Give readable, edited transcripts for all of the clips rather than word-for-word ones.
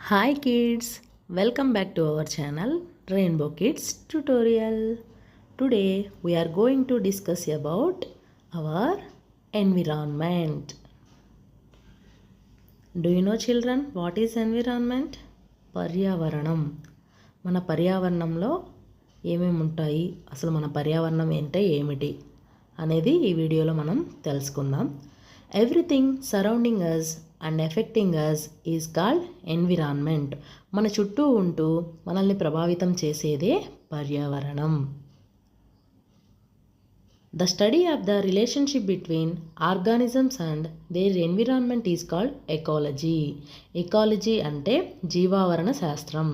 Hi kids, welcome back to our channel Rainbow Kids Tutorial. Today we are going to discuss about our environment. Do you know children what is environment? పర్యావరణం. మన పర్యావరణంలో ఏమేమి ఉంటాయి, అసలు మన పర్యావరణం అంటే ఏమిటి అనేది ఈ వీడియోలో మనం తెలుసుకుందాం. Everything surrounding us and affecting us is called environment. మన చుట్టూ ఉంటూ మనల్ని ప్రభావితం చేసేదే పర్యావరణం. The study of the relationship between organisms and their environment is called ecology. Ecology అంటే జీవావరణ శాస్త్రం.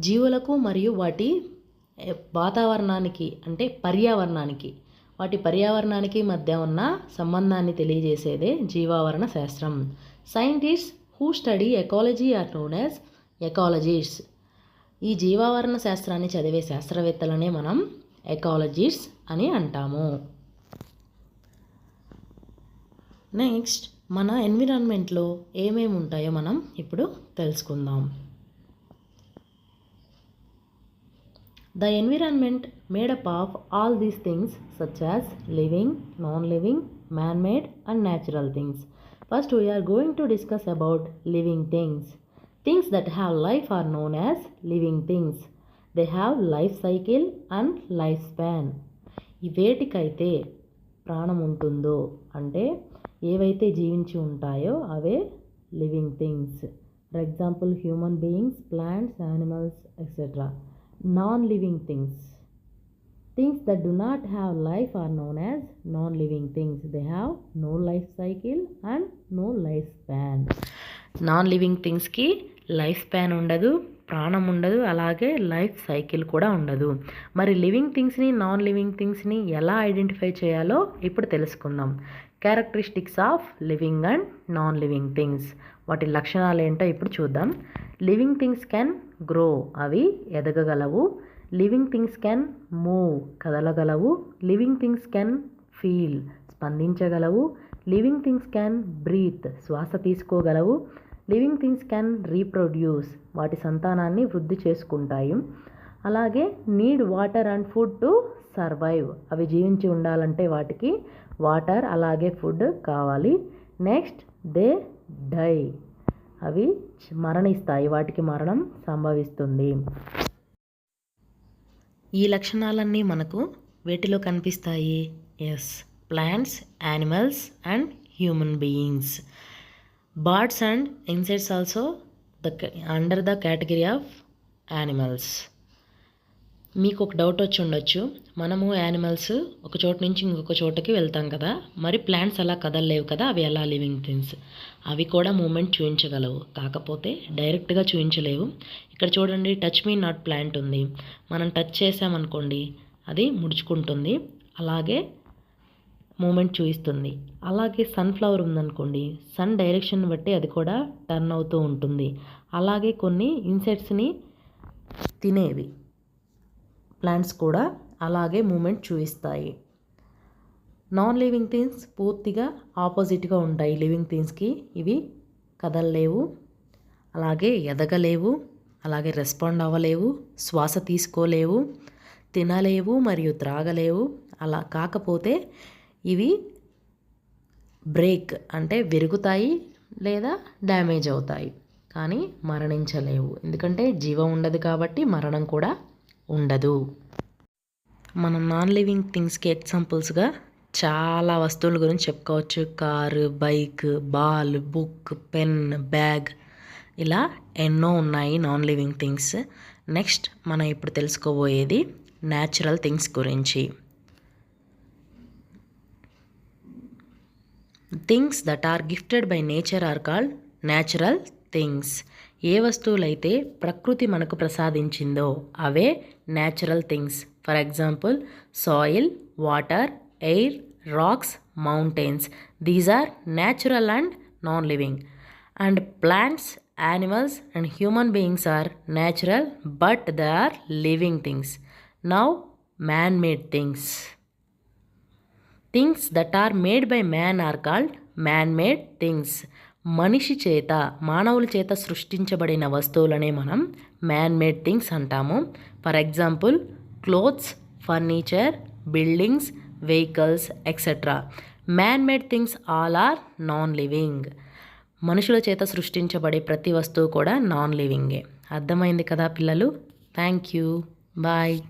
జీవులకు మరియు వాటి వాతావరణానికి అంటే వాటి పర్యావరణానికి మధ్య ఉన్న సంబంధాన్ని తెలియజేసేదే జీవావరణ శాస్త్రం. Scientists who study ecology are known as ecologists. ఈ జీవావరణ శాస్త్రాన్ని చదివే శాస్త్రవేత్తలనే మనం ఎకాలజిస్ట్స్ అని అంటాము. నెక్స్ట్ మన ఎన్విరాన్మెంట్లో ఏమేమి ఉంటాయో మనం ఇప్పుడు తెలుసుకుందాం. The environment made up of all these things such as living, non-living, man-made and natural things. First we are going to discuss about living things. Things that have life are known as living things. They have life cycle and lifespan. వేటికైతే ప్రాణం ఉంటుందో అంటే ఏవైతే జీవించి ఉంటాయో అవే living things. For example human beings, plants, animals etcetera. Non-living things. Things that do not have life are known as non-living things. They have no life cycle and no lifespan. Non-living థింగ్స్కి life span ఉండదు, ప్రాణం ఉండదు, అలాగే life cycle కూడా ఉండదు. మరి living థింగ్స్ని, non living థింగ్స్ని ఎలా ఐడెంటిఫై చేయాలో ఇప్పుడు తెలుసుకుందాం. Characteristics of living and non living things. వాటి లక్షణాలు ఏంటో ఇప్పుడు చూద్దాం. లివింగ్ థింగ్స్ కెన్ గ్రో, అవి ఎదగగలవు. లివింగ్ థింగ్స్ కెన్ మూవ్, కదలగలవు. లివింగ్ థింగ్స్ కెన్ ఫీల్, స్పందించగలవు. లివింగ్ థింగ్స్ కెన్ బ్రీత్, శ్వాస తీసుకోగలవు. లివింగ్ థింగ్స్ కెన్ రీప్రొడ్యూస్, వాటి సంతానాన్ని వృద్ధి చేసుకుంటాయి. అలాగే need water and food to survive, అవి జీవించి ఉండాలంటే వాటికి వాటర్ అలాగే ఫుడ్ కావాలి. నెక్స్ట్ దే డై, అవి మరణిస్తాయి, వాటికి మరణం సంభవిస్తుంది. ఈ లక్షణాలన్నీ మనకు వేటిలో కనిపిస్తాయి? Yes, plants, animals and human beings. Birds and insects also under the category of animals. మీకు ఒక డౌట్ వచ్చి ఉండొచ్చు, మనము యానిమల్స్ ఒక చోట నుంచి ఇంకొక చోటకి వెళ్తాం కదా, మరి ప్లాంట్స్ అలా కదలలేవు కదా, అవి ఎలా లివింగ్ థింగ్స్? అవి కూడా మూమెంట్ చూపించగలవు, కాకపోతే డైరెక్ట్గా చూపించలేవు. ఇక్కడ చూడండి, టచ్ మీ నాట్ ప్లాంట్ ఉంది. మనం టచ్ చేసామనుకోండి అది ముడుచుకుంటుంది, అలాగే మూమెంట్ చూపిస్తుంది. అలాగే సన్ఫ్లవర్ ఉందనుకోండి, సన్ డైరెక్షన్ బట్టి అది కూడా టర్న్ అవుతూ ఉంటుంది. అలాగే కొన్ని ఇన్సెక్ట్స్ని తినేవి ప్లాంట్స్ కూడా అలాగే మూమెంట్ చూపిస్తాయి. నాన్ లివింగ్ థింగ్స్ పూర్తిగా ఆపోజిట్గా ఉంటాయి లివింగ్ థింగ్స్కి. ఇవి కదలలేవు, అలాగే ఎదగలేవు, అలాగే రెస్పాండ్ అవ్వలేవు, శ్వాస తీసుకోలేవు, తినలేవు మరియు త్రాగలేవు. అలా కాకపోతే ఇవి బ్రేక్ అంటే విరుగుతాయి లేదా డ్యామేజ్ అవుతాయి, కానీ మరణించలేవు. ఎందుకంటే జీవం ఉండదు కాబట్టి మరణం కూడా ఉండదు. మనం నాన్ లివింగ్ థింగ్స్కి ఎగ్జాంపుల్స్గా చాలా వస్తువుల గురించి చెప్పుకోవచ్చు. Car, bike, ball, book, pen, bag, ఇలా ఎన్నో ఉన్నాయి నాన్ లివింగ్ థింగ్స్. నెక్స్ట్ మనం ఇప్పుడు తెలుసుకోబోయేది న్యాచురల్ థింగ్స్ గురించి. Things that are gifted by nature are called natural things. ఏ వస్తువులైతే ప్రకృతి మనకు ప్రసాదించిందో అవే natural things. For example soil, water, air, rocks, mountains. These are natural and non living. And plants, animals and human beings are natural but they are living things. Now man made things. Things that are made by man are called man-made things. మనిషి చేత మానవుల చేత సృష్టించబడిన వస్తువులనే మనం man made things అంటాము. For example clothes, furniture, buildings, vehicles etcetera. Man made things all are non living. మనుషుల చేత సృష్టించబడే ప్రతి వస్తువు కూడా నాన్ లివింగే. అర్థమైంది కదా పిల్లలు? Thank you. బాయ్.